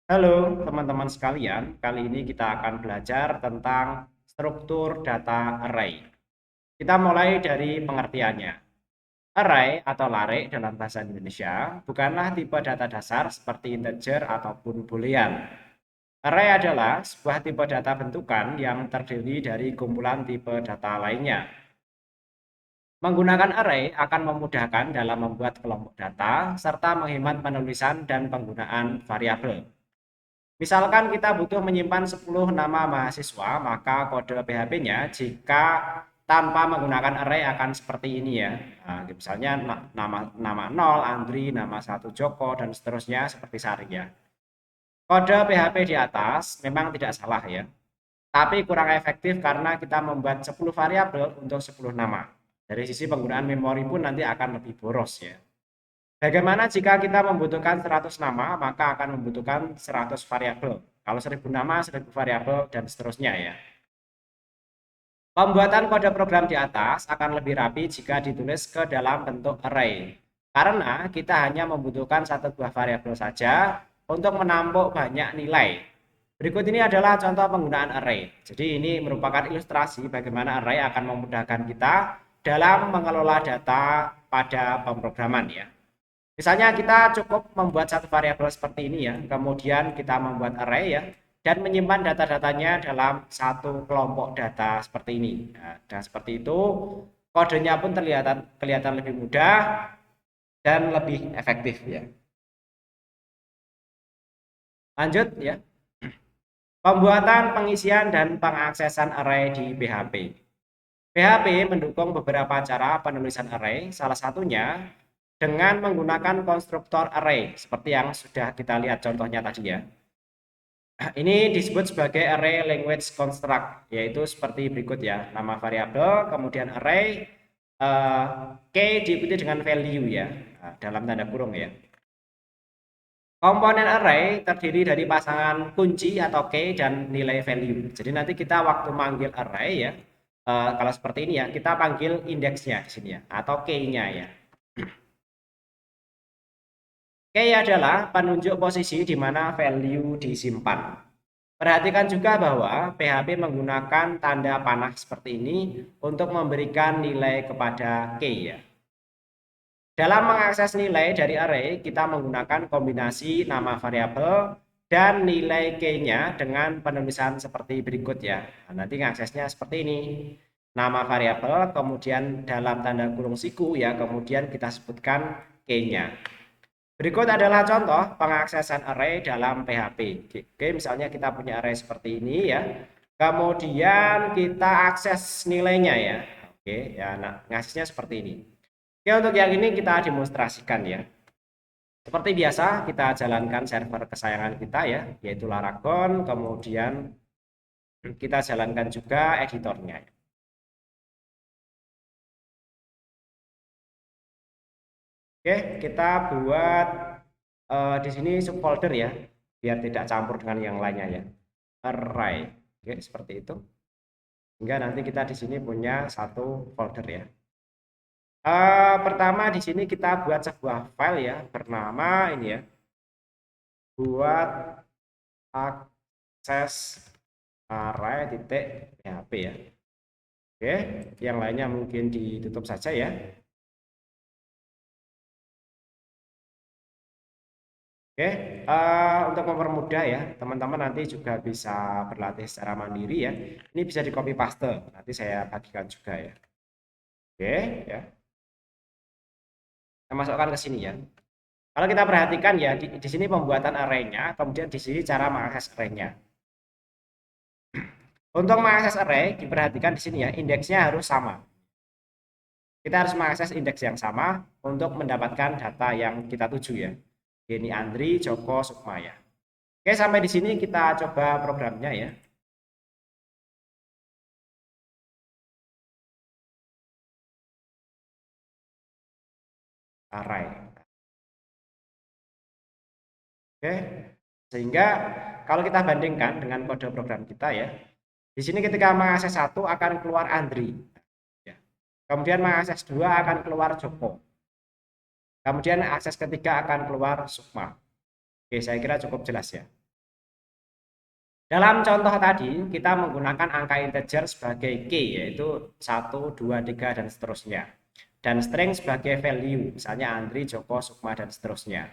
Halo teman-teman sekalian, kali ini kita akan belajar tentang struktur data array. Kita mulai dari pengertiannya. Array atau lare dalam bahasa Indonesia bukanlah tipe data dasar seperti integer ataupun boolean. Array adalah sebuah tipe data bentukan yang terdiri dari kumpulan tipe data lainnya. Menggunakan array akan memudahkan dalam membuat kelompok data serta menghemat penulisan dan penggunaan variabel. Misalkan kita butuh menyimpan 10 nama mahasiswa, maka kode PHP-nya jika tanpa menggunakan array akan seperti ini ya. Nah, misalnya nama 0 Andri, nama 1 Joko, dan seterusnya seperti Sari ya. Kode PHP di atas memang tidak salah ya, tapi kurang efektif karena kita membuat 10 variabel untuk 10 nama. Dari sisi penggunaan memori pun nanti akan lebih boros ya. Bagaimana jika kita membutuhkan 100 nama, maka akan membutuhkan 100 variabel. Kalau 1000 nama, 1000 variabel, dan seterusnya ya. Pembuatan kode program di atas akan lebih rapi jika ditulis ke dalam bentuk array. Karena kita hanya membutuhkan satu buah variabel saja untuk menampung banyak nilai. Berikut ini adalah contoh penggunaan array. Jadi ini merupakan ilustrasi bagaimana array akan memudahkan kita dalam mengelola data pada pemrograman ya. Misalnya kita cukup membuat satu variabel seperti ini ya, kemudian kita membuat array ya, dan menyimpan data-datanya dalam satu kelompok data seperti ini. Nah, dan seperti itu kodenya pun kelihatan lebih mudah dan lebih efektif ya. Lanjut ya. Pembuatan, pengisian, dan pengaksesan array di PHP. PHP mendukung beberapa cara penulisan array, salah satunya dengan menggunakan konstruktor array, seperti yang sudah kita lihat contohnya tadi ya. Ini disebut sebagai array language construct, yaitu seperti berikut ya. Nama variabel, kemudian array, key diikuti dengan value ya, dalam tanda kurung ya. Komponen array terdiri dari pasangan kunci atau key dan nilai value. Jadi nanti kita waktu manggil array ya, kalau seperti ini ya, kita panggil indeksnya di sini ya, atau key-nya ya. Key adalah penunjuk posisi di mana value disimpan. Perhatikan juga bahwa PHP menggunakan tanda panah seperti ini untuk memberikan nilai kepada key ya. Dalam mengakses nilai dari array, kita menggunakan kombinasi nama variabel dan nilai key-nya dengan penulisan seperti berikut ya. Nah, nanti mengaksesnya seperti ini. Nama variabel, kemudian dalam tanda kurung siku ya, kemudian kita sebutkan key-nya. Berikut adalah contoh pengaksesan array dalam PHP. Oke, misalnya kita punya array seperti ini ya. Kemudian kita akses nilainya ya. Oke, ya nah, ngaksesnya seperti ini. Oke, untuk yang ini kita demonstrasikan ya. Seperti biasa, kita jalankan server kesayangan kita ya, yaitu Laragon. Kemudian kita jalankan juga editornya. Oke, kita buat di sini subfolder ya, biar tidak campur dengan yang lainnya ya. Array. Oke, seperti itu. Hingga nanti kita di sini punya satu folder ya. Pertama di sini kita buat sebuah file ya, bernama ini ya, buat akses array titik php ya. Oke, yang lainnya mungkin ditutup saja ya. Oke, untuk mempermudah ya, teman-teman nanti juga bisa berlatih secara mandiri ya. Ini bisa di copy paste, nanti saya bagikan juga ya. Oke, ya. Saya masukkan ke sini ya. Kalau kita perhatikan ya, di sini pembuatan array-nya, kemudian di sini cara mengakses array-nya. Untuk mengakses array, diperhatikan di sini ya, indeksnya harus sama. Kita harus mengakses indeks yang sama untuk mendapatkan data yang kita tuju ya. Ini Andri, Joko, Sukmaya. Oke, sampai di sini kita coba programnya ya. Array. Oke, sehingga kalau kita bandingkan dengan kode program kita ya, di sini ketika mengakses satu akan keluar Andri, ya. Kemudian mengakses dua akan keluar Joko, kemudian akses ketiga akan keluar Sukma. Oke, saya kira cukup jelas ya. Dalam contoh tadi, kita menggunakan angka integer sebagai key, yaitu 1, 2, 3, dan seterusnya. Dan string sebagai value, misalnya Andri, Joko, Sukma, dan seterusnya.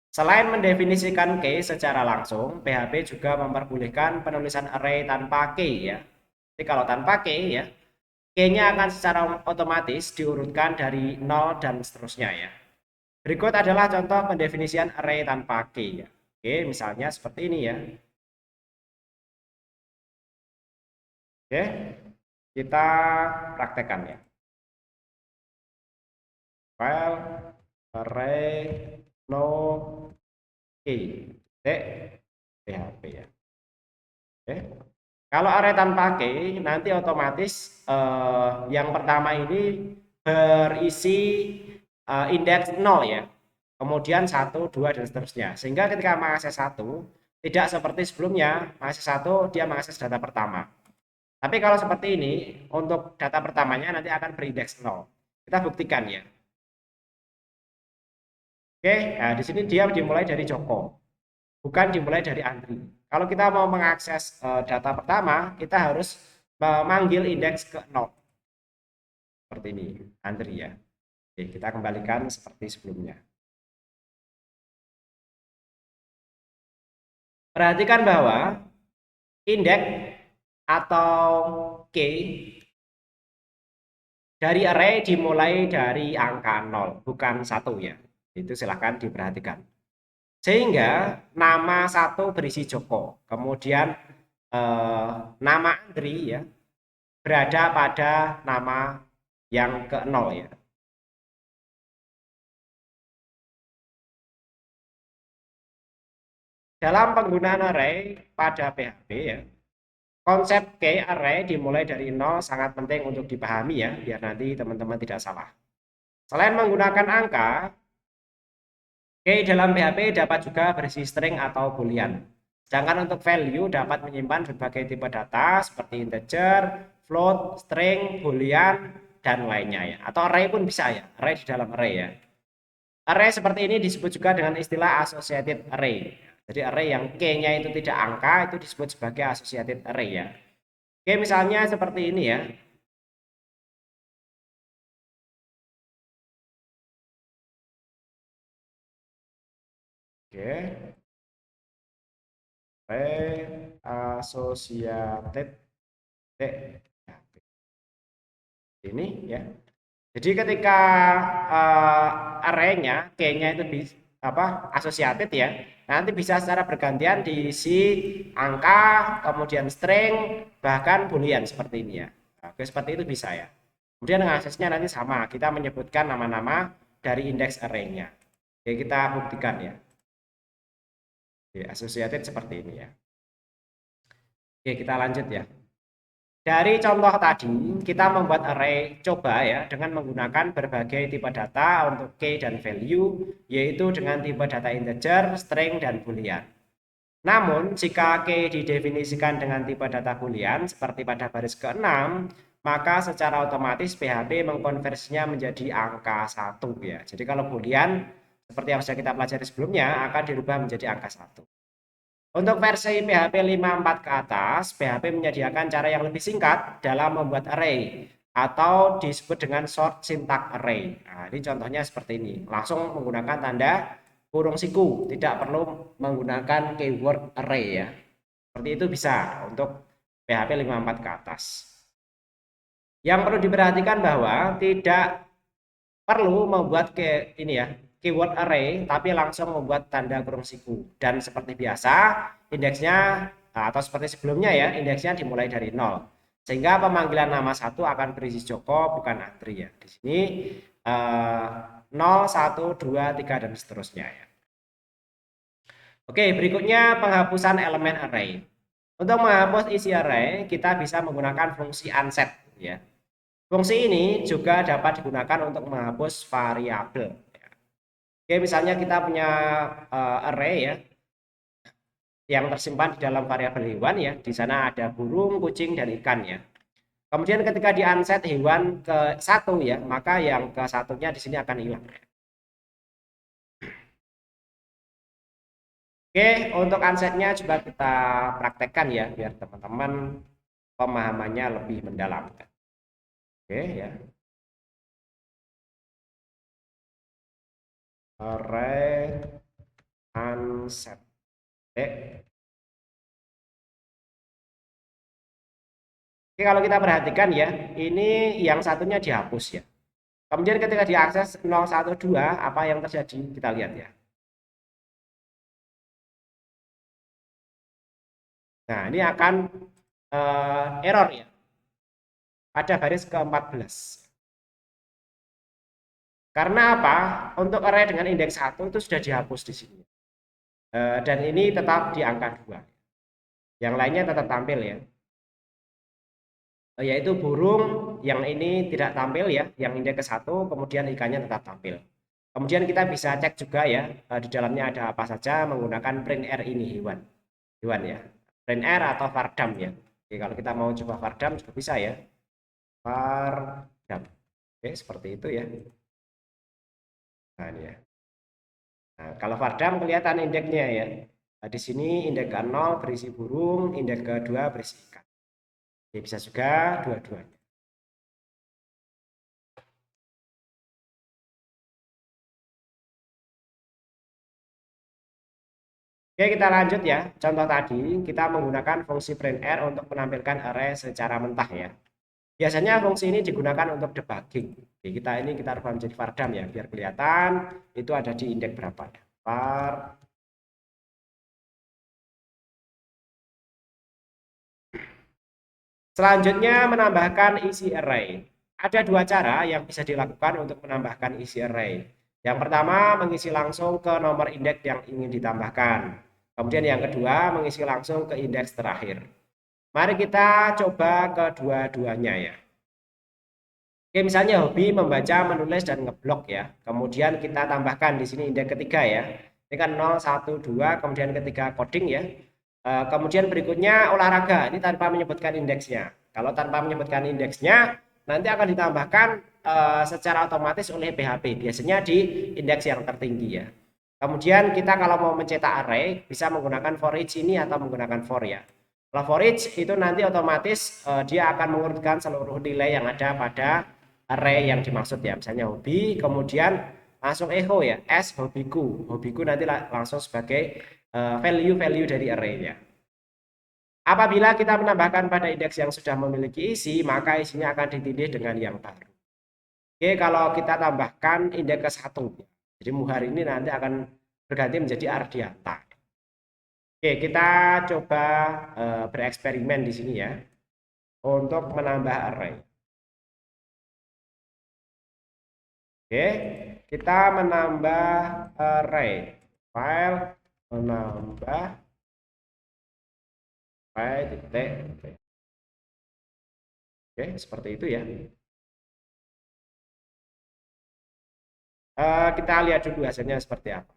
Selain mendefinisikan key secara langsung, PHP juga memperbolehkan penulisan array tanpa key ya. Jadi kalau tanpa key ya, key-nya akan secara otomatis diurutkan dari 0 dan seterusnya ya. Berikut adalah contoh pendefinisian array tanpa key ya. Oke, misalnya seperti ini ya. Oke, kita praktekkan ya. File array no key PHP ya. Oke. Kalau array tanpa key nanti otomatis yang pertama ini berisi indeks 0 ya. Kemudian 1, 2 dan seterusnya. Sehingga ketika mengakses 1 tidak seperti sebelumnya, mengakses 1 dia mengakses data pertama. Tapi kalau seperti ini untuk data pertamanya nanti akan berindeks 0. Kita buktikan ya. Oke, nah di sini dia dimulai dari Joko, bukan dimulai dari Andri. Kalau kita mau mengakses data pertama, kita harus memanggil indeks ke 0. Seperti ini, Andri ya. Oke, kita kembalikan seperti sebelumnya. Perhatikan bahwa indeks atau key dari array dimulai dari angka 0, bukan 1 ya. Itu silahkan diperhatikan. Sehingga nama 1 berisi Joko, kemudian nama Andri ya berada pada nama yang ke 0 ya. Dalam penggunaan array pada PHP ya, konsep key array dimulai dari 0 sangat penting untuk dipahami ya, biar nanti teman-teman tidak salah. Selain menggunakan angka, key dalam PHP dapat juga berisi string atau boolean. Sedangkan untuk value dapat menyimpan berbagai tipe data seperti integer, float, string, boolean, dan lainnya ya. Atau array pun bisa ya, array di dalam array ya. Array seperti ini disebut juga dengan istilah associated array. Jadi array yang key-nya itu tidak angka itu disebut sebagai associated array ya. Oke, misalnya seperti ini ya. Oke. Array associated ini ya. Jadi ketika array-nya key-nya itu associated ya. Nanti bisa secara bergantian diisi angka, kemudian string, bahkan boolean seperti ini ya. Oke, seperti itu bisa ya. Kemudian aksesnya nanti sama, kita menyebutkan nama-nama dari indeks array-nya. Oke, kita buktikan ya. Oke, associated seperti ini ya. Oke, kita lanjut ya. Dari contoh tadi, kita membuat array coba ya dengan menggunakan berbagai tipe data untuk key dan value, yaitu dengan tipe data integer, string, dan boolean. Namun, jika key didefinisikan dengan tipe data boolean, seperti pada baris ke-6, maka secara otomatis PHP mengkonversinya menjadi angka 1 ya. Jadi kalau boolean, seperti yang sudah kita pelajari sebelumnya, akan dirubah menjadi angka 1. Untuk versi PHP 5.4 ke atas, PHP menyediakan cara yang lebih singkat dalam membuat array atau disebut dengan short syntax array. Nah, ini contohnya seperti ini. Langsung menggunakan tanda kurung siku, tidak perlu menggunakan keyword array ya. Seperti itu bisa untuk PHP 5.4 ke atas. Yang perlu diperhatikan bahwa tidak perlu membuat ini ya, keyword array tapi langsung membuat tanda kurung siku, dan seperti biasa indeksnya atau seperti sebelumnya ya, indeksnya dimulai dari 0 sehingga pemanggilan nama 1 akan berisi Joko bukan Andri ya. Di sini 0, 1, 2, 3 dan seterusnya ya. Oke, berikutnya penghapusan elemen array. Untuk menghapus isi array kita bisa menggunakan fungsi unset ya. Fungsi ini juga dapat digunakan untuk menghapus variabel. Oke, misalnya kita punya array ya yang tersimpan di dalam variabel hewan ya. Di sana ada burung, kucing, dan ikan ya. Kemudian ketika di unset hewan ke 1 ya, maka yang ke satunya di sini akan hilang. Oke, Oke, untuk konsepnya coba kita praktekkan ya, biar teman-teman pemahamannya lebih mendalam. Oke ya, array unset. Oke. Oke, kalau kita perhatikan ya, ini yang satunya dihapus ya. Kemudian ketika diakses 012, apa yang terjadi? Kita lihat ya. Nah, ini akan error ya pada baris ke-14. Karena apa? Untuk array dengan indeks 1 itu sudah dihapus di sini. Dan ini tetap di angka 2. Yang lainnya tetap tampil ya. Yaitu burung yang ini tidak tampil ya, yang indeks 1, kemudian ikannya tetap tampil. Kemudian kita bisa cek juga ya, di dalamnya ada apa saja menggunakan print r ini hewan ya. Print r atau vardam ya. Oke, kalau kita mau coba vardam juga bisa ya. Vardam. Oke, seperti itu ya. Nah, ini ya. Nah, kalau vardam kelihatan indeksnya ya. Nah, di sini indeks ke-0 berisi burung, indeks ke-2 berisi ikan. Oke, bisa juga dua-duanya. Oke, kita lanjut ya. Contoh tadi, kita menggunakan fungsi printr untuk menampilkan array secara mentah ya. Biasanya fungsi ini digunakan untuk debugging. Oke, kita rubah menjadi vardam ya, biar kelihatan itu ada di indeks berapa ya. Var. Selanjutnya menambahkan isi array. Ada dua cara yang bisa dilakukan untuk menambahkan isi array. Yang pertama, mengisi langsung ke nomor indeks yang ingin ditambahkan. Kemudian yang kedua, mengisi langsung ke indeks terakhir. Mari kita coba kedua-duanya ya. Oke, misalnya hobi membaca, menulis, dan ngeblok ya. Kemudian kita tambahkan di sini indeks ketiga ya. Ini kan 0, 1, 2, kemudian ketiga coding ya. Kemudian berikutnya olahraga. Ini tanpa menyebutkan indeksnya. Kalau tanpa menyebutkan indeksnya, nanti akan ditambahkan secara otomatis oleh PHP. Biasanya di indeks yang tertinggi ya. Kemudian kita kalau mau mencetak array, bisa menggunakan for each ini atau menggunakan for ya. Kalau for each itu nanti otomatis dia akan mengurutkan seluruh nilai yang ada pada array yang dimaksud ya, misalnya hobi, kemudian langsung echo ya, s hobiku, hobiku nanti langsung sebagai value-value dari array-nya. Apabila kita menambahkan pada indeks yang sudah memiliki isi, maka isinya akan ditindih dengan yang baru. Oke, kalau kita tambahkan indeks ke 1, jadi Muhar ini nanti akan berganti menjadi Ardianta. Oke, kita coba bereksperimen di sini ya, untuk menambah array. Oke, kita menambah array file, menambah file titik. Oke, seperti itu ya. Kita lihat dulu hasilnya seperti apa.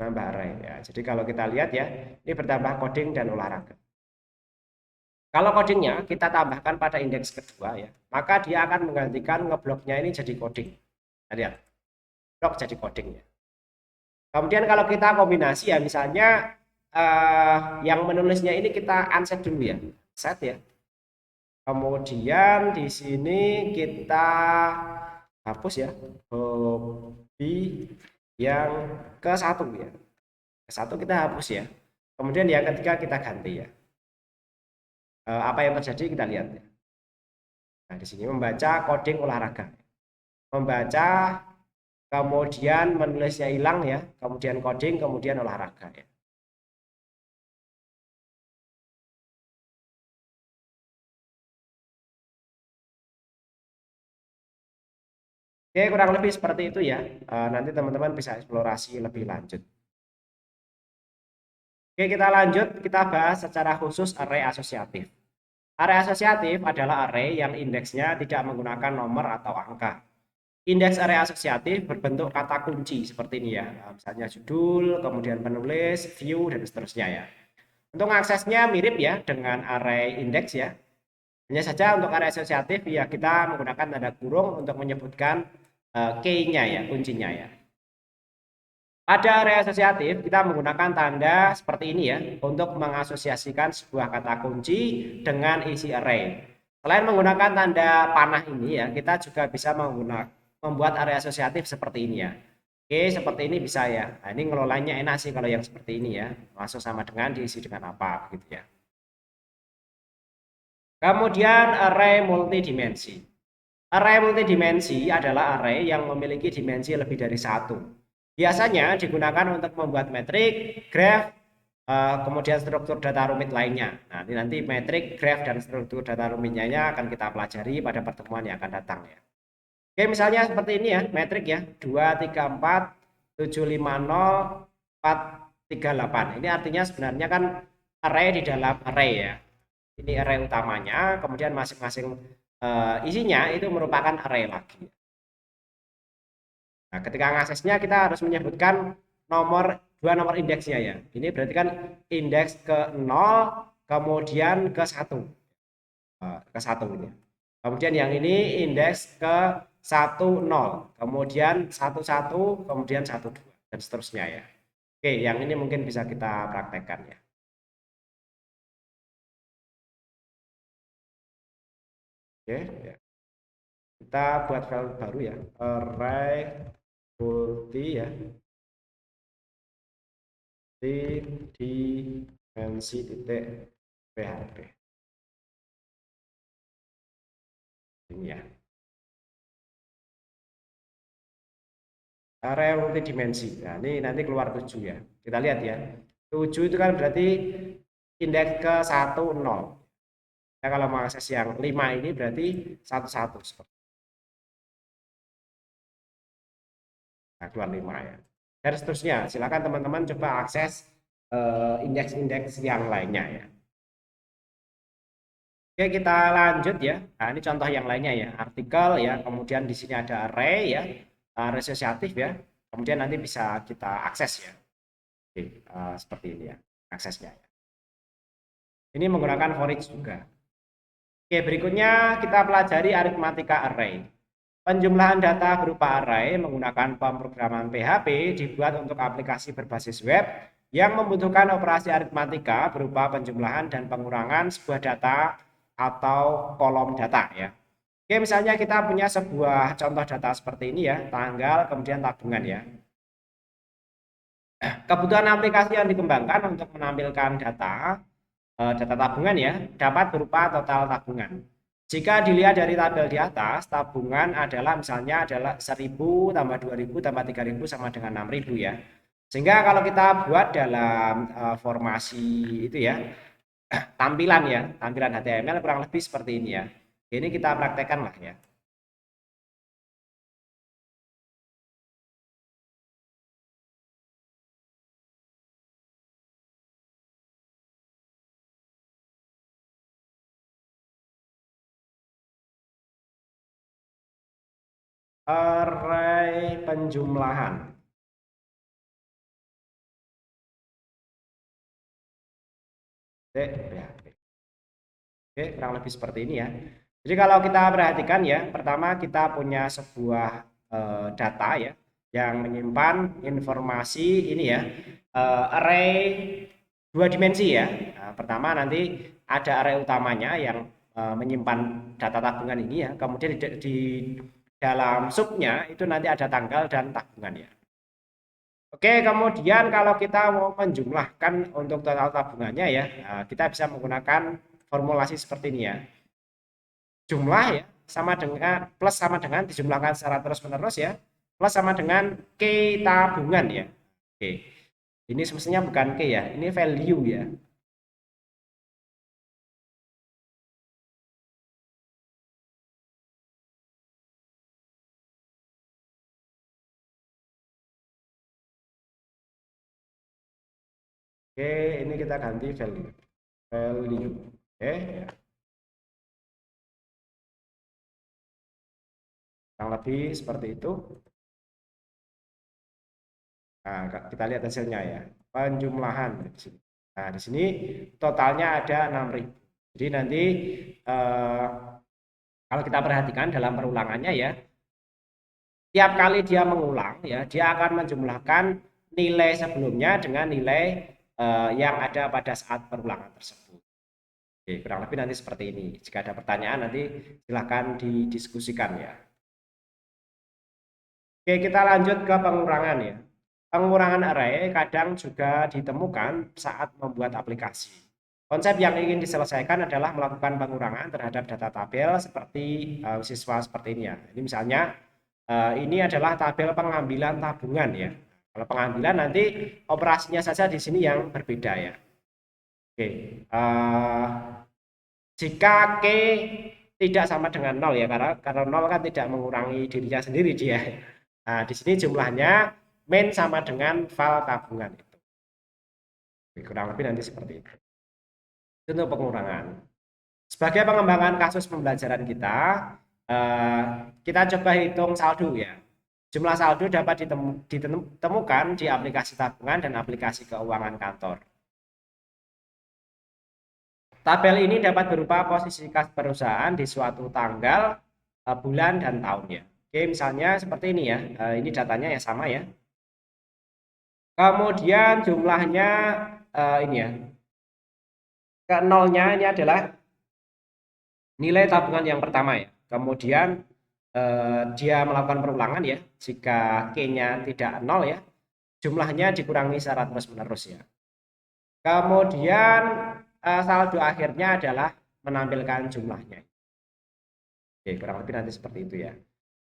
Nambah array ya. Jadi kalau kita lihat ya, ini bertambah coding dan olahraga. Kalau codingnya kita tambahkan pada indeks kedua ya, maka dia akan menggantikan ngebloknya ini jadi coding. Kita lihat, blok jadi coding ya. Kemudian kalau kita kombinasi ya, misalnya yang menulisnya ini kita unset dulu ya, set ya. Kemudian di sini kita hapus ya, hobi yang ke 1 ya. Ke 1 kita hapus ya. Kemudian yang ketiga kita ganti ya. Apa yang terjadi kita lihat ya. Nah, di sini membaca coding olahraga. Membaca, kemudian menulisnya hilang ya, kemudian coding, kemudian olahraga ya. Oke, kurang lebih seperti itu ya. Nanti teman-teman bisa eksplorasi lebih lanjut. Oke, kita lanjut, kita bahas secara khusus array asosiatif. Array asosiatif adalah array yang indeksnya tidak menggunakan nomor atau angka. Indeks array asosiatif berbentuk kata kunci seperti ini ya. Misalnya judul, kemudian penulis, view, dan seterusnya ya. Untuk aksesnya mirip ya dengan array indeks ya. Hanya saja untuk array asosiatif ya kita menggunakan tanda kurung untuk menyebutkan key-nya ya, kuncinya ya. Pada array asosiatif, kita menggunakan tanda seperti ini ya, untuk mengasosiasikan sebuah kata kunci dengan isi array. Selain menggunakan tanda panah ini ya, kita juga bisa membuat array asosiatif seperti ini ya. Oke, seperti ini bisa ya. Nah, ini ngelolanya enak sih kalau yang seperti ini ya. Langsung sama dengan diisi dengan apa gitu ya. Kemudian array multidimensi. Array multidimensi adalah array yang memiliki dimensi lebih dari satu. Biasanya digunakan untuk membuat metrik, graf, kemudian struktur data rumit lainnya. Nah, ini nanti metrik, graf, dan struktur data rumitnya akan kita pelajari pada pertemuan yang akan datang ya. Oke, misalnya seperti ini ya, metrik ya, 2, 3, 4, 7, 5, 0, 4, 3, 8. Ini artinya sebenarnya kan array di dalam array ya. Ini array utamanya, kemudian masing-masing isinya itu merupakan array lagi. Nah, ketika ngaksesnya kita harus menyebutkan dua nomor indeksnya ya. Ini berarti kan indeks ke 0 kemudian ke 1. Ke 1 ini. Kemudian yang ini indeks ke 1 0, kemudian 1 1, kemudian 1 2 dan seterusnya ya. Oke, yang ini mungkin bisa kita praktekkan ya. Oke, ya. Kita buat file baru ya, array multi ya, di dimensi titik php ini ya, array multidimensi. Nah, ini nanti keluar 7 ya, kita lihat ya, 7 itu kan berarti indeks ke 1 0 ya. Kalau mau akses yang 5 ini berarti 1 1 seperti. Nah, keluar 5 ya, dan seterusnya. Silakan teman-teman coba akses indeks-indeks yang lainnya ya. Oke, kita lanjut ya. Nah, ini contoh yang lainnya ya, artikel ya, kemudian di sini ada array ya, array asosiatif ya, kemudian nanti bisa kita akses ya. Oke, seperti ini ya aksesnya ya. Ini menggunakan for each juga. Oke, berikutnya kita pelajari aritmatika array. Penjumlahan data berupa array menggunakan pemrograman PHP dibuat untuk aplikasi berbasis web yang membutuhkan operasi aritmatika berupa penjumlahan dan pengurangan sebuah data atau kolom data ya. Oke, misalnya kita punya sebuah contoh data seperti ini ya, tanggal kemudian tabungan ya. Kebutuhan aplikasi yang dikembangkan untuk menampilkan data tabungan ya, dapat berupa total tabungan. Jika dilihat dari tabel di atas, tabungan adalah misalnya adalah 1000 tambah 2000 tambah 3000 sama dengan 6000 ya. Sehingga kalau kita buat dalam formasi itu ya, tampilan HTML kurang lebih seperti ini ya. Ini kita praktekkan lah ya. Array penjumlahan. Oke, kurang lebih seperti ini ya. Jadi kalau kita perhatikan ya, pertama kita punya sebuah data ya, yang menyimpan informasi ini ya, array dua dimensi ya. Nah, pertama nanti ada array utamanya yang menyimpan data tabungan ini ya, kemudian di dalam subnya itu nanti ada tanggal dan tabungan ya. Oke, kemudian kalau kita mau menjumlahkan untuk total tabungannya ya, nah, kita bisa menggunakan formulasi seperti ini ya. Jumlah ya sama dengan plus sama dengan dijumlahkan secara terus-menerus ya, plus sama dengan K tabungan ya. Oke. Ini semestinya bukan K ya, ini value ya. Oke, ini kita ganti value. Value. Oke, ya. Kurang lebih seperti itu. Nah, kita lihat hasilnya ya. Penjumlahan di sini. Nah, di sini totalnya ada 6.000. Jadi nanti kalau kita perhatikan dalam perulangannya ya, tiap kali dia mengulang ya, dia akan menjumlahkan nilai sebelumnya dengan nilai yang ada pada saat perulangan tersebut. Oke, kurang lebih nanti seperti ini. Jika ada pertanyaan nanti silahkan didiskusikan ya. Oke, kita lanjut ke pengurangan ya. Pengurangan array kadang juga ditemukan saat membuat aplikasi. Konsep yang ingin diselesaikan adalah melakukan pengurangan terhadap data tabel seperti siswa seperti ini ya. Ini misalnya ini adalah tabel pengambilan tabungan ya. Kalau pengambilan nanti operasinya saja di sini yang berbeda ya. Oke, jika K tidak sama dengan 0 ya, karena 0 kan tidak mengurangi dirinya sendiri dia. Nah, di sini jumlahnya main sama dengan file tabungan itu. Kurang lebih nanti seperti itu. Itu untuk pengurangan. Sebagai pengembangan kasus pembelajaran kita coba hitung saldo ya. Jumlah saldo dapat ditemukan di aplikasi tabungan dan aplikasi keuangan kantor. Tabel ini dapat berupa posisi kas perusahaan di suatu tanggal, bulan, dan tahun ya. Oke, misalnya seperti ini ya. Ini datanya ya sama ya. Kemudian jumlahnya ini ya. Ke nolnya ini adalah nilai tabungan yang pertama ya. Kemudian dia melakukan perulangan ya. Jika K-nya tidak 0 ya, jumlahnya dikurangi secara terus-menerus ya. Kemudian saldo akhirnya adalah menampilkan jumlahnya. Oke, kurang lebih nanti seperti itu ya.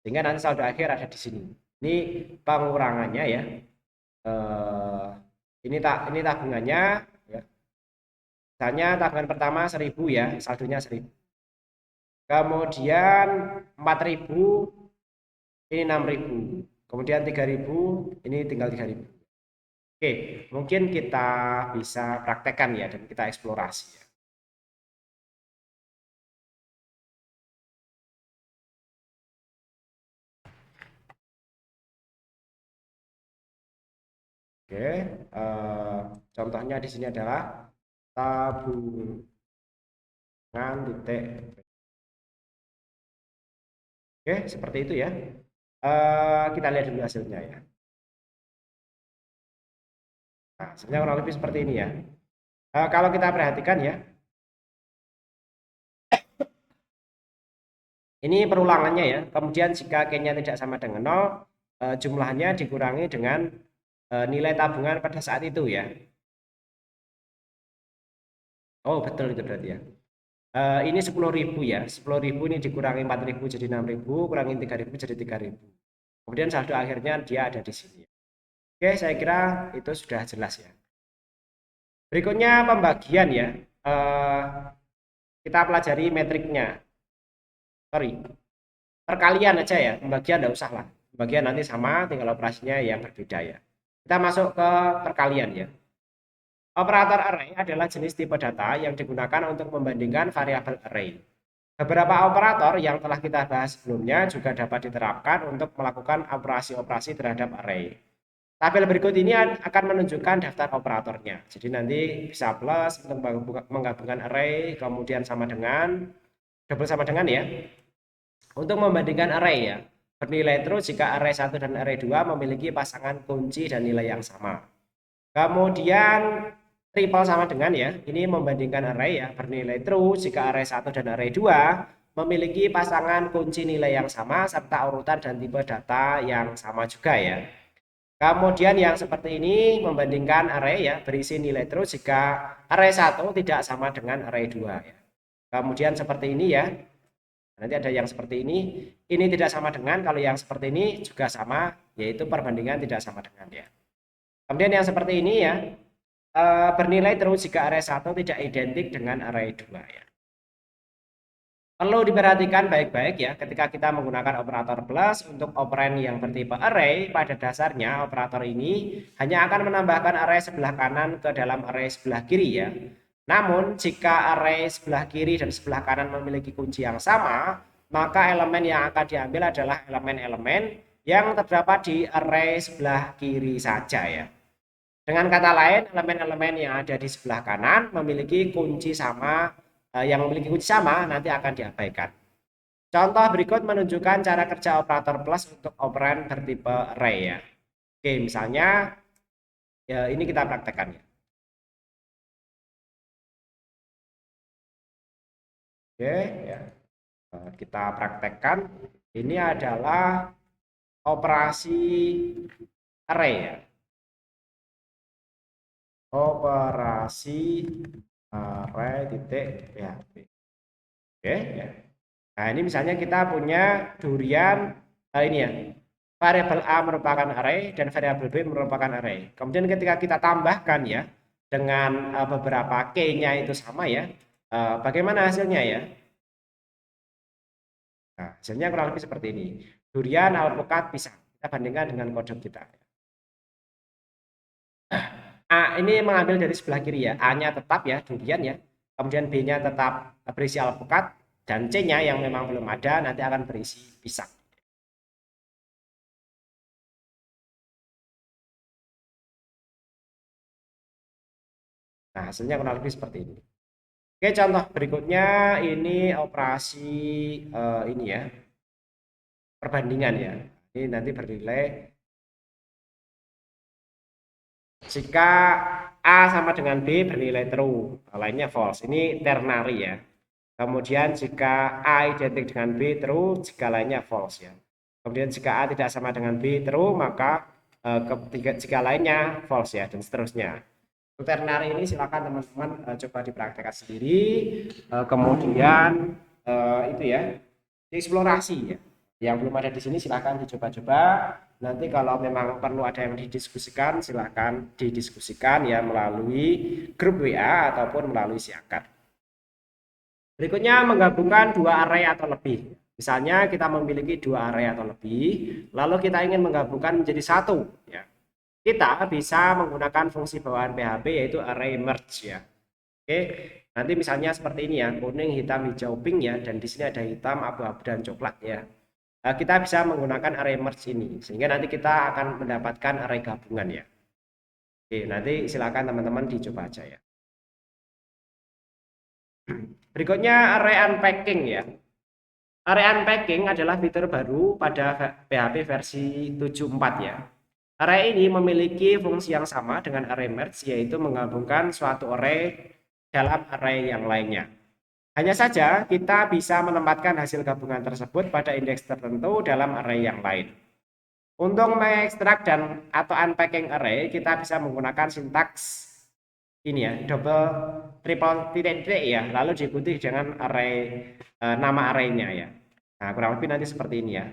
Sehingga nanti saldo akhir ada di sini. Ini pengurangannya ya. Ini tabungannya ya. Misalnya tabungan pertama 1000 ya, saldonya 1000. Kemudian 4000 ini 6000. Kemudian 3000 ini tinggal 3000. Oke, mungkin kita bisa praktekkan ya dan kita eksplorasi ya. Oke, contohnya di sini adalah tabungan titik. Oke, seperti itu ya. Kita lihat dulu hasilnya ya. Nah, sebenarnya kurang lebih seperti ini ya. Kalau kita perhatikan ya, ini perulangannya ya. Kemudian jika K-nya tidak sama dengan 0, jumlahnya dikurangi dengan nilai tabungan pada saat itu ya. Oh, betul itu berarti ya. Ini 10.000 ya. 10.000 ini dikurangi 4.000 jadi 6.000, kurangi 3.000 jadi 3.000. Kemudian saldo akhirnya dia ada di sini. Oke, saya kira itu sudah jelas ya. Berikutnya pembagian ya. Kita pelajari metriknya. Sorry, perkalian aja ya. Pembagian tidak usah lah. Pembagian nanti sama, tinggal operasinya yang berbeda ya. Kita masuk ke perkalian ya. Operator array adalah jenis tipe data yang digunakan untuk membandingkan variabel array. Beberapa operator yang telah kita bahas sebelumnya juga dapat diterapkan untuk melakukan operasi-operasi terhadap array. Tabel berikut ini akan menunjukkan daftar operatornya. Jadi nanti bisa plus untuk menggabungkan array, kemudian sama dengan, double sama dengan ya. Untuk membandingkan array ya. Bernilai true jika array 1 dan array 2 memiliki pasangan kunci dan nilai yang sama. Kemudian triple sama dengan ya. Ini membandingkan array ya. Bernilai true jika array 1 dan array 2 memiliki pasangan kunci nilai yang sama serta urutan dan tipe data yang sama juga ya. Kemudian yang seperti ini membandingkan array ya, berisi nilai true jika array 1 tidak sama dengan array 2 ya. Kemudian seperti ini ya. Nanti ada yang seperti ini tidak sama dengan, kalau yang seperti ini juga sama, yaitu perbandingan tidak sama dengan ya. Kemudian yang seperti ini ya, bernilai true jika array 1 tidak identik dengan array 2 ya. Perlu diperhatikan baik-baik ya ketika kita menggunakan operator plus untuk operand yang bertipe array. Pada dasarnya operator ini hanya akan menambahkan array sebelah kanan ke dalam array sebelah kiri ya. Namun jika array sebelah kiri dan sebelah kanan memiliki kunci yang sama, maka elemen yang akan diambil adalah elemen-elemen yang terdapat di array sebelah kiri saja ya. Dengan kata lain, elemen-elemen yang ada di sebelah kanan memiliki kunci sama, yang memiliki kunci sama nanti akan diabaikan. Contoh berikut menunjukkan cara kerja operator plus untuk operand bertipe array ya. Oke, misalnya Ya, ini kita praktekkan ya. Oke, ya. Kita praktekkan. Ini adalah operasi array ya. Operasi array titik PHP. Oke, ya. Nah, ini misalnya kita punya durian ini ya. Variabel A merupakan array dan variabel B merupakan array. Kemudian ketika kita tambahkan ya dengan beberapa key-nya itu sama ya. Bagaimana hasilnya ya? Nah, hasilnya kurang lebih seperti ini. Durian, alpukat, pisang. Kita bandingkan dengan kode kita. A ini mengambil dari sebelah kiri ya. A-nya tetap ya, durian ya. Kemudian B-nya tetap berisi alpukat. Dan C-nya yang memang belum ada nanti akan berisi pisang. Nah, hasilnya kurang lebih seperti ini. Oke, contoh berikutnya ini operasi ini ya, perbandingan ya. Ini nanti bernilai jika A sama dengan B bernilai true, lainnya false. Ini ternary ya. Kemudian jika A identik dengan B true, jika lainnya false ya. Kemudian jika A tidak sama dengan B true, maka jika lainnya false ya, dan seterusnya. Ternary ini silakan teman-teman coba dipraktekkan sendiri. Kemudian itu ya, dieksplorasi ya. Yang belum ada di sini silakan dicoba-coba. Nanti kalau memang perlu ada yang didiskusikan, silakan didiskusikan ya melalui grup WA ataupun melalui si akar. Berikutnya menggabungkan dua array atau lebih. Misalnya kita memiliki dua array atau lebih, lalu kita ingin menggabungkan menjadi satu. Ya. Kita bisa menggunakan fungsi bawaan PHP yaitu array merge ya. Oke, nanti misalnya seperti ini ya, kuning, hitam, hijau, pink ya, dan di sini ada hitam, abu-abu, dan coklat ya. Nah, kita bisa menggunakan array merge ini, sehingga nanti kita akan mendapatkan array gabungan ya. Oke, nanti silakan teman-teman dicoba aja ya. Berikutnya array unpacking ya. Array unpacking adalah fitur baru pada PHP versi 7.4 ya. Array ini memiliki fungsi yang sama dengan array merge, yaitu menggabungkan suatu array dalam array yang lainnya. Hanya saja kita bisa menempatkan hasil gabungan tersebut pada indeks tertentu dalam array yang lain. Untuk mengekstrak dan atau unpacking array, kita bisa menggunakan sintaks ini ya, double triple titik ya, lalu diikuti dengan array nama arraynya ya. Nah, kurang lebih nanti seperti ini ya.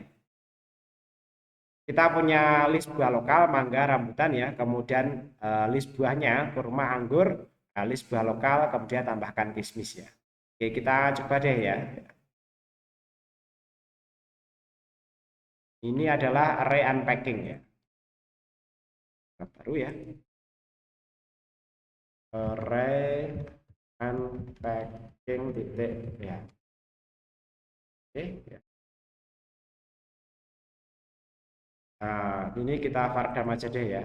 Kita punya list buah lokal, mangga, rambutan ya, kemudian list buahnya kurma, anggur, list buah lokal, kemudian tambahkan kismis ya. Oke, kita coba deh ya. Ini adalah array unpacking ya. Baru ya. Array unpacking titik ya. Oke ya. Nah, ini kita vardam aja deh ya.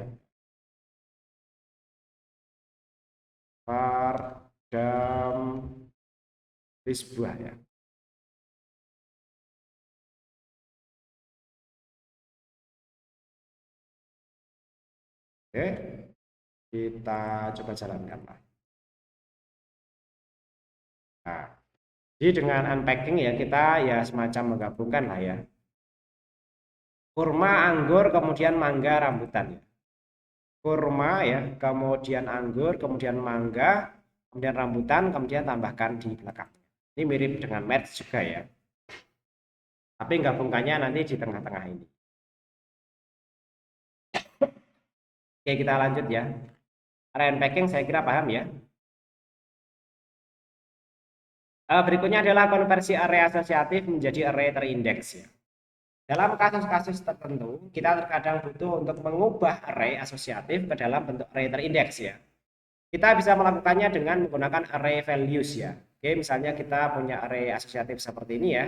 Vardam list buah ya. Oke, kita coba jalankan lah. Nah, jadi dengan unpacking ya kita ya semacam menggabungkan lah ya. Kurma, anggur, kemudian mangga, rambutan ya. Kurma ya, kemudian anggur, kemudian mangga, kemudian rambutan, kemudian tambahkan di belakang. Ini mirip dengan match juga ya. Tapi gabungkannya nanti di tengah-tengah ini. Oke, kita lanjut ya. Array unpacking saya kira paham ya. Berikutnya adalah konversi array asosiatif menjadi array terindeks ya. Dalam kasus-kasus tertentu, kita terkadang butuh untuk mengubah array asosiatif ke dalam bentuk array terindeks ya. Kita bisa melakukannya dengan menggunakan array values ya. Oke, misalnya kita punya array asosiatif seperti ini ya.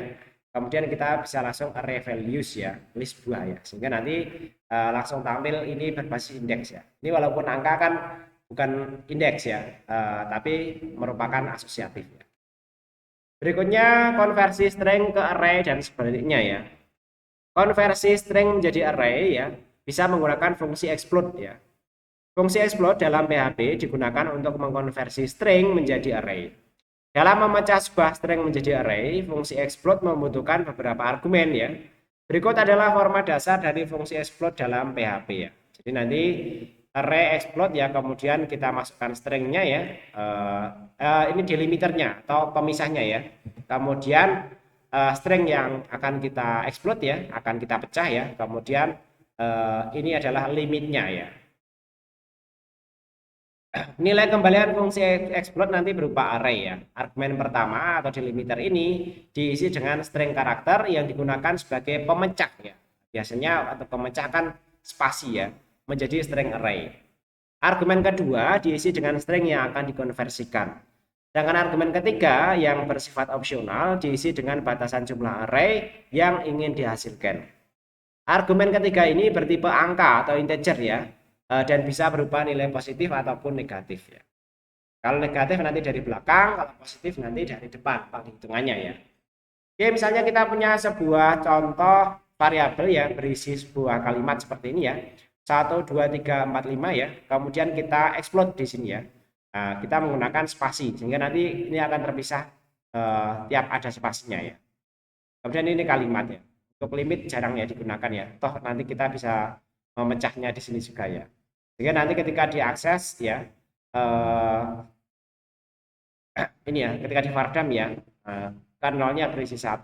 Kemudian kita bisa langsung array values ya, list buah ya. Sehingga nanti langsung tampil ini berbasis indeks ya. Ini walaupun angka kan bukan indeks ya, tapi merupakan asosiatif ya. Berikutnya konversi string ke array dan sebaliknya ya. Konversi string menjadi array ya bisa menggunakan fungsi explode ya. Fungsi explode dalam PHP digunakan untuk mengkonversi string menjadi array. Dalam memecah sebuah string menjadi array, fungsi explode membutuhkan beberapa argumen ya. Berikut adalah format dasar dari fungsi explode dalam PHP ya. Jadi nanti array explode ya, kemudian kita masukkan stringnya ya. Ini delimiternya atau pemisahnya ya. Kemudian string yang akan kita explode ya, akan kita pecah ya. Kemudian ini adalah limitnya ya. Nilai kembalian fungsi explode nanti berupa array ya. Argumen pertama atau delimiter ini diisi dengan string karakter yang digunakan sebagai pemecah ya. Biasanya atau pemecah kan spasi ya, menjadi string array. Argumen kedua diisi dengan string yang akan dikonversikan. Sedangkan argumen ketiga yang bersifat opsional diisi dengan batasan jumlah array yang ingin dihasilkan. Argumen ketiga ini bertipe angka atau integer ya, dan bisa berupa nilai positif ataupun negatif ya. Kalau negatif nanti dari belakang, kalau positif nanti dari depan penghitungannya ya. Oke, misalnya kita punya sebuah contoh variabel ya berisi sebuah kalimat seperti ini ya. 1, 2, 3, 4, 5 ya. Kemudian kita explode di sini ya. Nah, kita menggunakan spasi sehingga nanti ini akan terpisah tiap ada spasinya ya. Kemudian ini kalimat ya. Untuk limit jarang ya digunakan ya. Toh nanti kita bisa memecahnya di sini juga ya. Sehingga nanti ketika diakses ya ini ya, ketika di Vardam ya, kan nolnya berisi 1,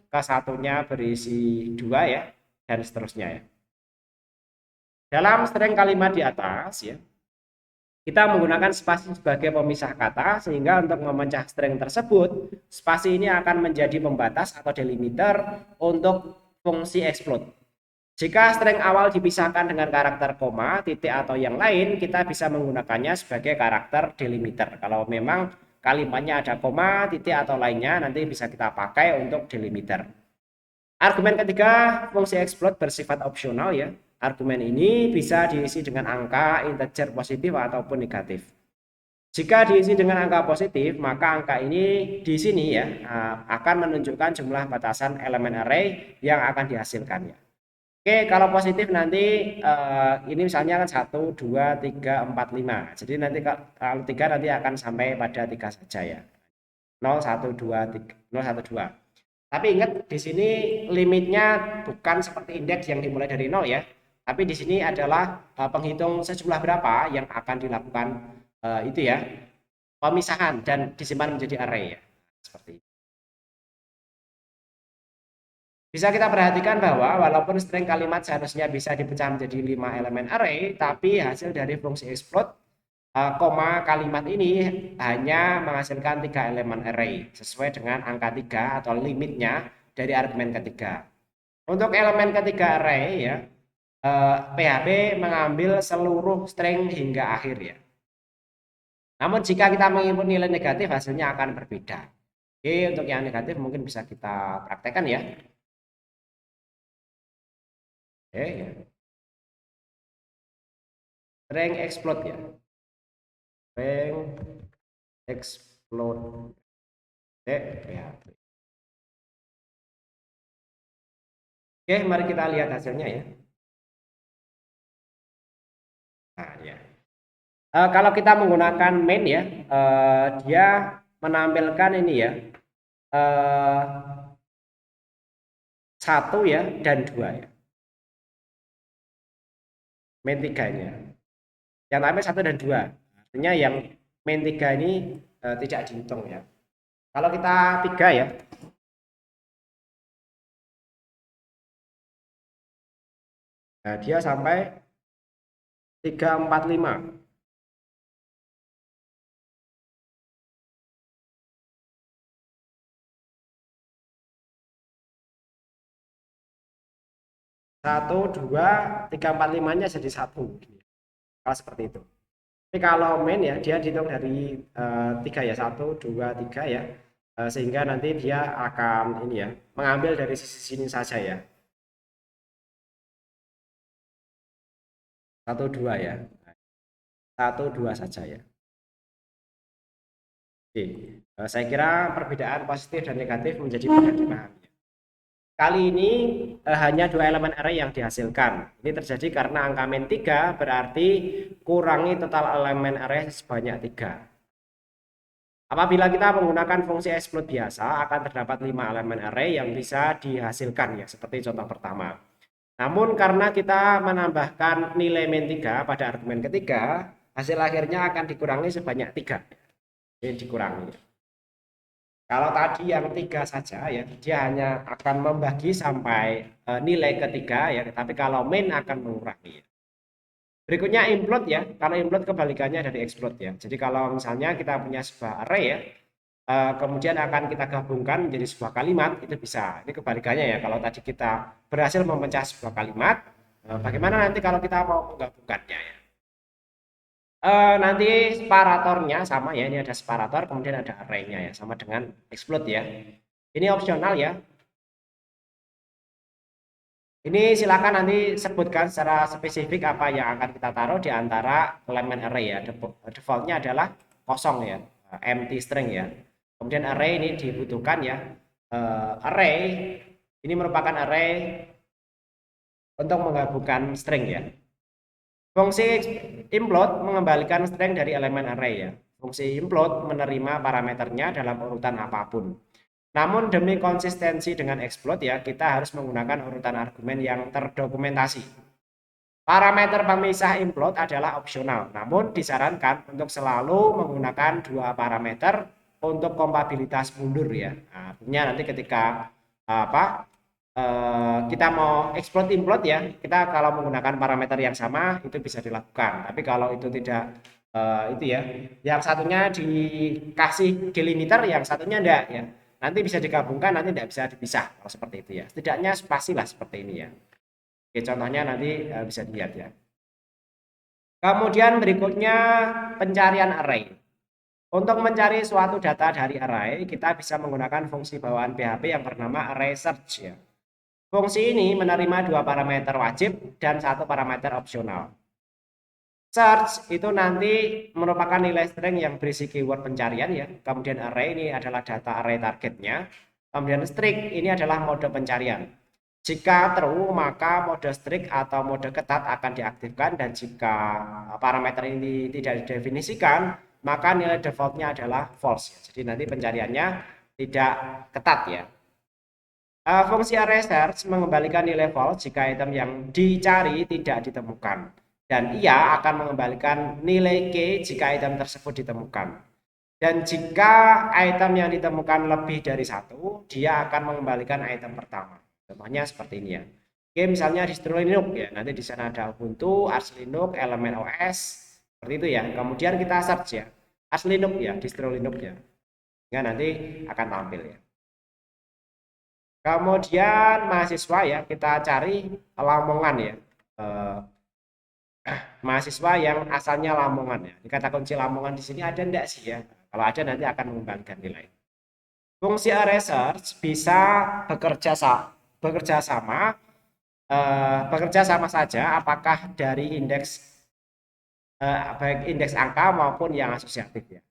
ke satunya berisi 2 ya, dan seterusnya ya. Dalam string kalimat di atas ya, kita menggunakan spasi sebagai pemisah kata sehingga untuk memecah string tersebut, spasi ini akan menjadi pembatas atau delimiter untuk fungsi explode. Jika string awal dipisahkan dengan karakter koma, titik atau yang lain, kita bisa menggunakannya sebagai karakter delimiter. Kalau memang kalimatnya ada koma, titik atau lainnya, nanti bisa kita pakai untuk delimiter. Argumen ketiga, fungsi explode bersifat opsional ya. Argumen ini bisa diisi dengan angka, integer positif ataupun negatif. Jika diisi dengan angka positif, maka angka ini di sini ya akan menunjukkan jumlah batasan elemen array yang akan dihasilkan ya. Oke, kalau positif nanti ini misalnya kan 1, 2, 3, 4, 5. Jadi nanti kalau 3 nanti akan sampai pada 3 saja ya. 0, 1, 2, 3, 0, 1, 2. Tapi ingat di sini limitnya bukan seperti indeks yang dimulai dari 0 ya. Tapi di sini adalah penghitung sejumlah berapa yang akan dilakukan itu ya. Pemisahan dan disimpan menjadi array ya. Seperti itu. Bisa kita perhatikan bahwa walaupun string kalimat seharusnya bisa dipecah menjadi 5 elemen array, tapi hasil dari fungsi explode, koma kalimat ini hanya menghasilkan 3 elemen array, sesuai dengan angka 3 atau limitnya dari argumen ketiga. Untuk elemen ketiga array ya, PHP mengambil seluruh string hingga akhir ya. Namun jika kita menginput nilai negatif, hasilnya akan berbeda. Oke, untuk yang negatif mungkin bisa kita praktekkan ya. Oke, ya. String explode ya. String explode. Ya. Oke, mari kita lihat hasilnya ya. Nah, ya. Kalau kita menggunakan main ya, dia menampilkan ini ya, 1 ya dan 2 ya. Main 3 ini ya. Yang tampil 1 dan 2. Artinya yang main 3 ini tidak dihitung ya. Kalau kita 3 ya, nah dia sampai 3, 4, 5. 1, 2, 3, 4, 5-nya jadi 1. Kalau seperti itu. Tapi kalau main ya dia dihitung dari 3 ya, 1, 2, 3 ya. Sehingga nanti dia akan ini ya, mengambil dari sisi sini saja ya. 1, 2 ya. 1, 2 saja ya. Oke. Saya kira perbedaan positif dan negatif menjadi mudah dipahami. Kali ini hanya 2 elemen array yang dihasilkan. Ini terjadi karena angka min 3 berarti kurangi total elemen array sebanyak 3. Apabila kita menggunakan fungsi explode biasa, akan terdapat 5 elemen array yang bisa dihasilkan ya, seperti contoh pertama. Namun karena kita menambahkan nilai min 3 pada argumen ketiga, hasil akhirnya akan dikurangi sebanyak 3. Ini dikurangi. Kalau tadi yang 3 saja ya, dia hanya akan membagi sampai nilai ketiga ya, tapi kalau min akan mengurangi. Berikutnya implode ya. Kalau implode kebalikannya dari explode ya. Jadi kalau misalnya kita punya sebuah array ya, kemudian akan kita gabungkan menjadi sebuah kalimat, itu bisa. Ini kebalikannya ya. Kalau tadi kita berhasil memecah sebuah kalimat, bagaimana nanti kalau kita mau menggabungkannya ya? Nanti separatornya sama ya, ini ada separator kemudian ada array-nya ya, sama dengan explode ya. Ini opsional ya. Ini silakan nanti sebutkan secara spesifik apa yang akan kita taruh di antara elemen array ya. Defaultnya adalah kosong ya, empty string ya. Kemudian array ini dibutuhkan ya. Array ini merupakan array untuk menggabungkan string ya. Fungsi implode mengembalikan string dari elemen array ya. Fungsi implode menerima parameternya dalam urutan apapun. Namun demi konsistensi dengan explode ya, kita harus menggunakan urutan argumen yang terdokumentasi. Parameter pemisah implode adalah opsional, namun disarankan untuk selalu menggunakan 2 parameter untuk kompatibilitas mundur ya. Nah, artinya nanti ketika kita mau explode implode ya, kita kalau menggunakan parameter yang sama itu bisa dilakukan. Tapi kalau itu tidak itu ya, yang satunya dikasih delimiter, yang satunya enggak ya. Nanti bisa digabungkan, nanti tidak bisa dipisah kalau seperti itu ya. Setidaknya pastilah seperti ini ya. Oke, contohnya nanti bisa dilihat ya. Kemudian berikutnya pencarian array. Untuk mencari suatu data dari array, kita bisa menggunakan fungsi bawaan PHP yang bernama array search ya. Fungsi ini menerima 2 parameter wajib dan 1 parameter opsional. Search itu nanti merupakan nilai string yang berisi keyword pencarian ya. Kemudian array ini adalah data array targetnya. Kemudian strict ini adalah mode pencarian. Jika true maka mode strict atau mode ketat akan diaktifkan, dan jika parameter ini tidak didefinisikan maka nilai defaultnya adalah false. Jadi nanti pencariannya tidak ketat ya. Fungsi array search mengembalikan nilai false jika item yang dicari tidak ditemukan, dan ia akan mengembalikan nilai K jika item tersebut ditemukan. Dan jika item yang ditemukan lebih dari 1, dia akan mengembalikan item pertama. Contohnya seperti ini ya. Oke, misalnya distro Linux ya, nanti di sana ada Ubuntu, Arch Linux, Elemen OS, seperti itu ya. Kemudian kita search ya, Arch Linux ya, distro Linux ya. Ya, nanti akan tampil ya. Kemudian mahasiswa ya, kita cari Lamongan ya. Mahasiswa yang asalnya Lamongan ya. Di kata kunci Lamongan di sini ada enggak sih ya? Kalau ada nanti akan mengembalikan nilai. Fungsi array search bisa bekerja sama saja apakah dari indeks baik indeks angka maupun yang asosiatif ya.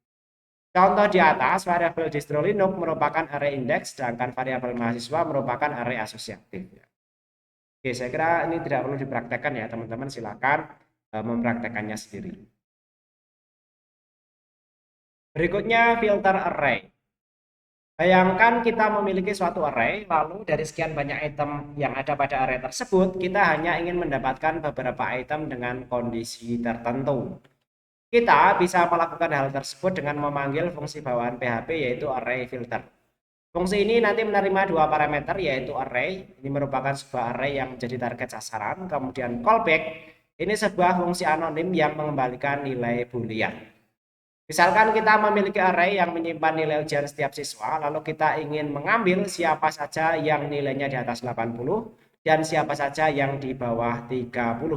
Contoh di atas, variabel distro Linux merupakan array indeks, sedangkan variabel mahasiswa merupakan array asosiatif. Oke, saya kira ini tidak perlu dipraktekkan ya, teman-teman silakan mempraktekannya sendiri. Berikutnya filter array. Bayangkan kita memiliki suatu array, lalu dari sekian banyak item yang ada pada array tersebut, kita hanya ingin mendapatkan beberapa item dengan kondisi tertentu. Kita bisa melakukan hal tersebut dengan memanggil fungsi bawaan PHP yaitu array filter. Fungsi ini nanti menerima 2 parameter yaitu array, ini merupakan sebuah array yang menjadi target sasaran, kemudian callback, ini sebuah fungsi anonim yang mengembalikan nilai boolean. Misalkan kita memiliki array yang menyimpan nilai ujian setiap siswa, lalu kita ingin mengambil siapa saja yang nilainya di atas 80 dan siapa saja yang di bawah 30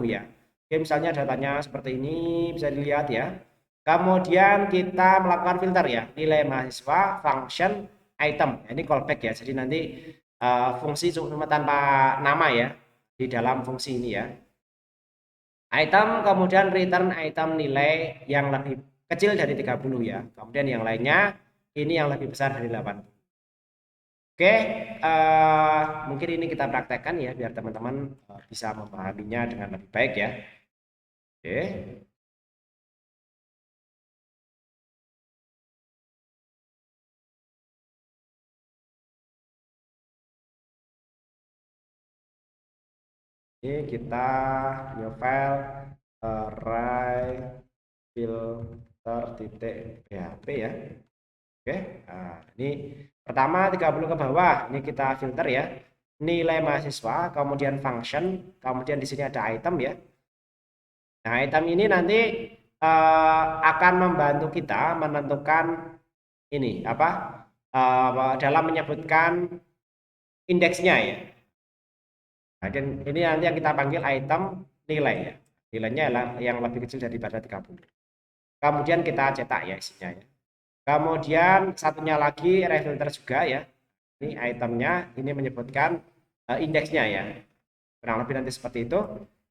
ya. Oke, misalnya datanya seperti ini, bisa dilihat ya. Kemudian kita melakukan filter ya, nilai mahasiswa, function, item. Ini callback ya, jadi nanti fungsi cuma tanpa nama ya, di dalam fungsi ini ya. Item, kemudian return item nilai yang lebih kecil dari 30 ya. Kemudian yang lainnya, ini yang lebih besar dari 80. Oke, mungkin ini kita praktekkan ya biar teman-teman bisa memahaminya dengan lebih baik ya. Oke. Ini kita new file array filter titik php ya. Oke, nah, ini pertama 30 ke bawah, ini kita filter ya. Nilai mahasiswa, kemudian function, kemudian di sini ada item ya. Nah, item ini nanti akan membantu kita menentukan ini apa dalam menyebutkan indeksnya ya. Nah, dan ini nanti yang kita panggil item nilai ya. Nilainya yang lebih kecil daripada 30. Kemudian kita cetak ya isinya ya. Kemudian satunya lagi array filter juga ya. Ini itemnya, ini menyebutkan indeksnya ya. Kurang lebih nanti seperti itu.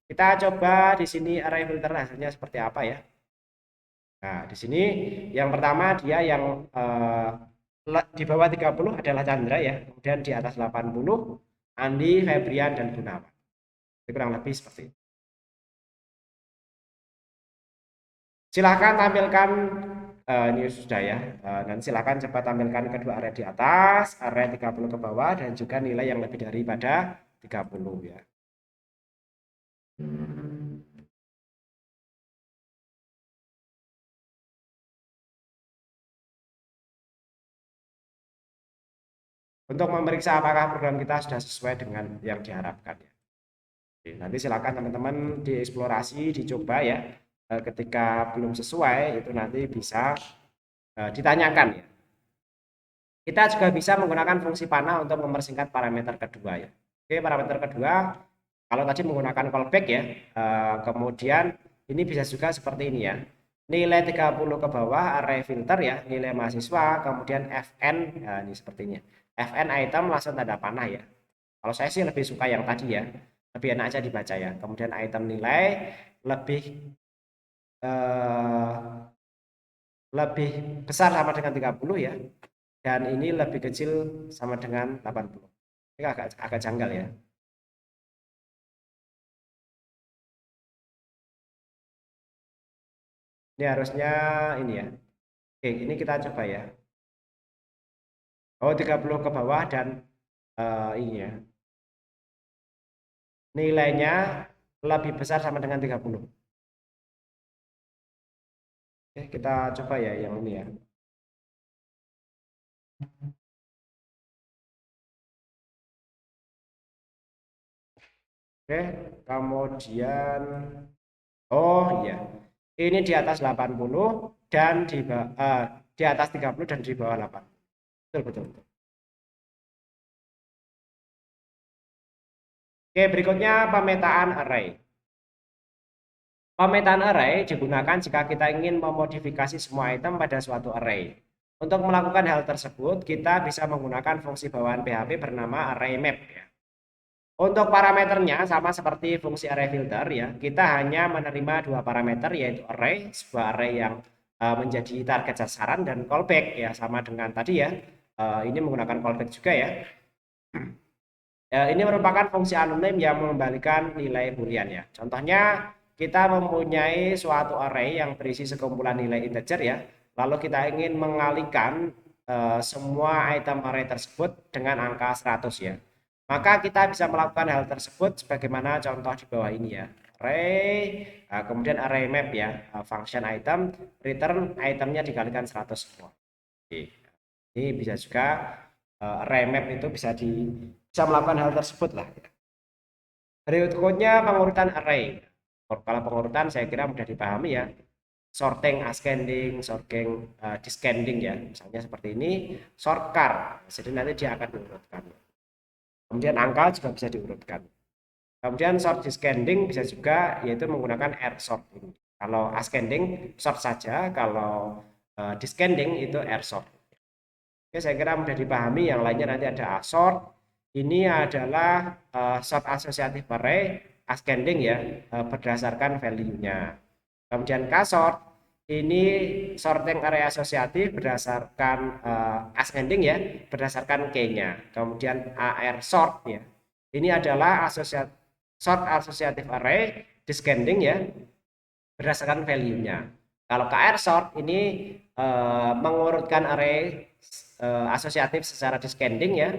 Kita coba di sini array filter hasilnya seperti apa ya. Nah, di sini yang pertama dia yang di bawah 30 adalah Chandra ya. Kemudian di atas 80 Andi, Febrian, dan Gunawan. Itu kurang lebih seperti itu. Silahkan tampilkan ini sudah ya. Dan silahkan coba tampilkan kedua area di atas, area 30 ke bawah, dan juga nilai yang lebih daripada 30 ya. Untuk memeriksa apakah program kita sudah sesuai dengan yang diharapkan ya. Oke, nanti silakan teman-teman dieksplorasi, dicoba ya. Ketika belum sesuai itu nanti bisa ditanyakan ya. Kita juga bisa menggunakan fungsi panah untuk mempersingkat parameter kedua ya. Oke, parameter kedua kalau tadi menggunakan callback ya, kemudian ini bisa juga seperti ini ya. Nilai 30 ke bawah array filter ya, nilai mahasiswa, kemudian fn, nah ini sepertinya. Fn item langsung tanda panah ya. Kalau saya sih lebih suka yang tadi ya, lebih enak aja dibaca ya. Kemudian item nilai lebih eh, lebih besar sama dengan 30 ya. Dan ini lebih kecil sama dengan 80. Ini agak janggal ya. Ini harusnya ini ya. Oke, ini kita coba ya. Oh, 30 ke bawah dan ini ya. Nilainya lebih besar sama dengan 30. Oke, kita coba ya yang ini ya. Oke, kemudian oh iya. Ini di atas 80 dan di atas 30 dan di bawah 80. Betul, betul, betul. Oke, berikutnya pemetaan array. Pemetaan array digunakan jika kita ingin memodifikasi semua item pada suatu array. Untuk melakukan hal tersebut, kita bisa menggunakan fungsi bawaan PHP bernama ArrayMap ya. Untuk parameternya sama seperti fungsi array filter ya, kita hanya menerima dua parameter yaitu array, sebuah array yang menjadi target sasaran, dan callback ya, sama dengan tadi ya. Ini menggunakan callback juga ya. Ini merupakan fungsi anonim yang mengembalikan nilai boolean ya. Contohnya kita mempunyai suatu array yang berisi sekumpulan nilai integer ya. Lalu kita ingin mengalihkan semua item array tersebut dengan angka 100 ya. Maka kita bisa melakukan hal tersebut sebagaimana contoh di bawah ini ya. Array, kemudian array map ya, function item, return itemnya dikalikan 100 semua. Oke. Ini bisa juga array map itu bisa melakukan hal tersebut lah. Berikutnya pengurutan array. Kalau pengurutan saya kira mudah dipahami ya. Sorting, ascending, sorting, descending ya. Misalnya seperti ini, sort car. Jadi nanti dia akan diurutkan. Kemudian angka juga bisa diurutkan. Kemudian sort descending bisa juga yaitu menggunakan air sort ini. Kalau ascending sort saja, kalau descending itu air sort. Oke, saya kira mudah dipahami. Yang lainnya nanti ada asort. Ini adalah sort asosiatif array, ascending ya, berdasarkan value-nya. Kemudian kasort ini sorting array asosiatif berdasarkan ascending ya, berdasarkan key-nya. Kemudian AR sort ya. Ini adalah sort asosiatif array descending ya, berdasarkan value-nya. Kalau KR sort ini mengurutkan array asosiatif secara descending ya,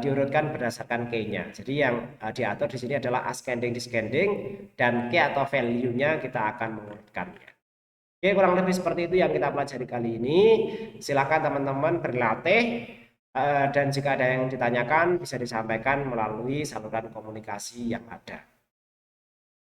diurutkan berdasarkan key-nya. Jadi yang diatur di sini adalah ascending descending dan key atau value-nya kita akan mengurutkannya. Oke, kurang lebih seperti itu yang kita pelajari kali ini. Silakan teman-teman berlatih dan jika ada yang ditanyakan bisa disampaikan melalui saluran komunikasi yang ada.